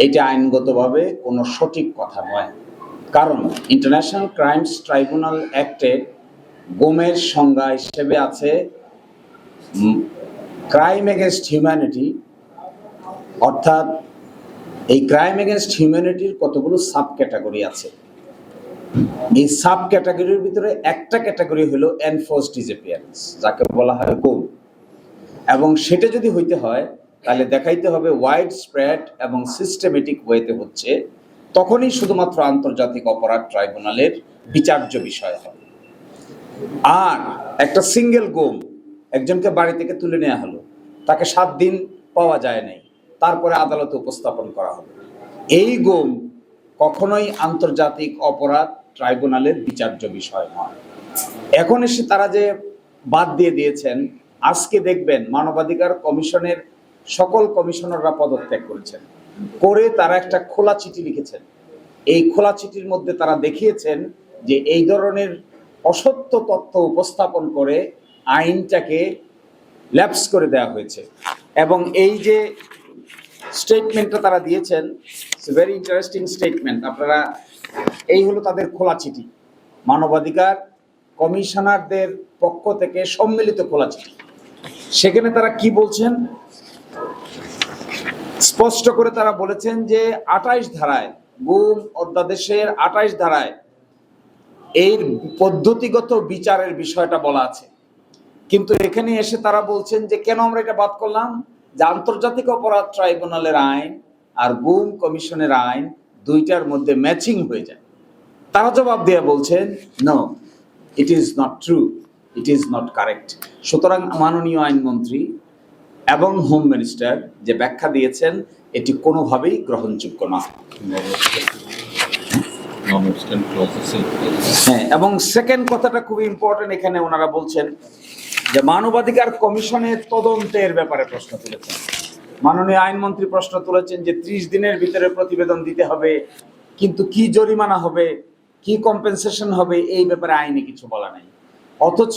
এটা আইনগতভাবে কোনো সঠিক কথা নয়। কারণ ইন্টারন্যাশনাল ক্রাইমস ট্রাইব্যুনাল অ্যাক্টে গুমের সংজ্ঞা হিসেবে আছে ক্রাইম এগেনস্ট হিউম্যানিটি, অর্থাৎ এই ক্রাইম এগেনস্ট হিউম্যানিটির কতগুলো সাব ক্যাটাগরি আছে। এই সাব ক্যাটাগরির ভিতরে একটা ক্যাটাগরি হলো এনফোর্সড ডিসঅ্যাপিয়ারেন্স, যাকে বলা হয় গুম। এবং সেটা যদি হইতে হয় তাহলে দেখাইতে হবে ওয়াইড স্প্রেড এবং সিস্টেমেটিক ওয়েতে হচ্ছে, তখনই শুধুমাত্র আন্তর্জাতিক অপরাধ ট্রাইব্যুনালের বিচার্য বিষয় হবে। আর একটা সিঙ্গেল গুম, একজনকে বাড়ি থেকে তুলে নেওয়া হলো, তাকে 7 দিন পাওয়া যায় নাই, তারপরে আদালতে উপস্থাপন করা হবে, এই গুম কখনোই আন্তর্জাতিক অপরাধ ট্রাইব্যুনালের বিচার্য বিষয় নয়। এখন এসে তারা যে বাদ দিয়ে দিয়েছেন, আজকে দেখবেন মানবাধিকার কমিশনের সকল কমিশনাররা পদত্যাগ করেছেন, করে তারা একটা খোলা চিঠি লিখেছেন। এই খোলা চিঠির মধ্যে তারা দেখিয়েছেন যে এই ধরনের অসত্য তথ্য উপস্থাপন করে আইনটাকে ল্যাপস করে দেওয়া হয়েছে। এবং এই যে স্টেটমেন্টটা তারা দিয়েছেন, ইটস ভেরি ইন্টারেস্টিং স্টেটমেন্ট। আপনারা, এই হলো তাদের খোলা চিঠি, মানবাধিকার কমিশনারদের পক্ষ থেকে সম্মিলিত খোলা চিঠি। সেখানে তারা কি বলছেন, স্পষ্ট করে তারা বলেছেন যে 28 ধারায়, গুম অধ্যাদেশের 28 ধারায় এর পদ্ধতিগত বিচারের বিষয়টা বলা আছে। কিন্তু এখানে এসে তারা বলছেন যে কেন আমরা এটা বাদ করলাম, যে আন্তর্জাতিক অপরাধ ট্রাইব্যুনালের আইন আর গুম কমিশনের আইন দুইটার মধ্যে ম্যাচিং হয়ে যায়। তারা জবাব দিয়ে বলছেন, no, it is not true, it is not correct. সুতরাং মাননীয় আইনমন্ত্রী এবং হোম মিনিস্টার যে ব্যাখ্যা দিয়েছেন এটি কোনোভাবেই গ্রহণযোগ্য না। হ্যাঁ, এবং সেকেন্ড কথাটা খুব ইম্পর্টেন্ট, এখানে ওনারা বলছেন যে মানবাধিকার কমিশনের তদন্তের ব্যাপারে প্রশ্ন তুলেছেন। মাননীয় আইনমন্ত্রী প্রশ্ন তুলেছেন যে 30 দিনের ভিতরে প্রতিবেদন দিতে হবে, কিন্তু কি জরিমানা হবে, কি কম্পেনসেশন হবে, এই ব্যাপারে আইনে কিছু বলা নাই। অথচ